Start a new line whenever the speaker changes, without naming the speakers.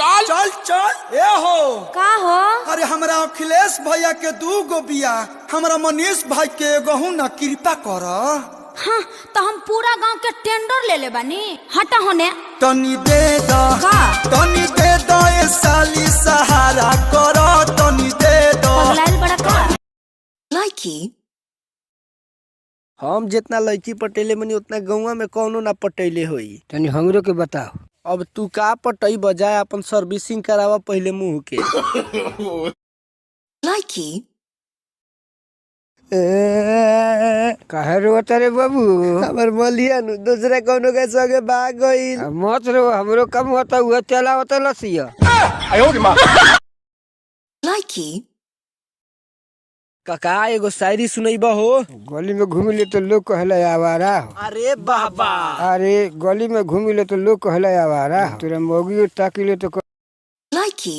चल
चल चल ए हो
का हो?
अरे हमरा अखिलेश भैया के 2 गो बिया, हमरा मनीष भाई के एगो ना, कृपा कर।
हाँ तो हम पूरा गांव के टेंडर ले ले बानी। हटा होने
तनी दे द
का?
तनी दे द ए साली सहारा कर, तनी दे द।
पगलाइल बड़ा का?
लड़की
हम जितना लड़की पटेले मनी उतना गौवा में कौनो ना पटेले होई।
तनी हमरो के बताओ।
अब तू का पटई बजाय अपन सर्विसिंग करावा पहले मुंह के।
लड़की
काहे रोता रे बाबू?
हमर मलिया नु दूसरे कौनो के संगे भाग गइल।
मत रो, हमरो कम होता हुआ चला होता लसिया।
लड़की
काका एगो शायरी सुनैबा हो।
गली में घूमी ले तो लोग कहला आवारा हो।
अरे बाबा,
अरे गली में घूमी ले तो लोग कहला आवारा हो। तेरा मोगी ताकी ले तो
लड़की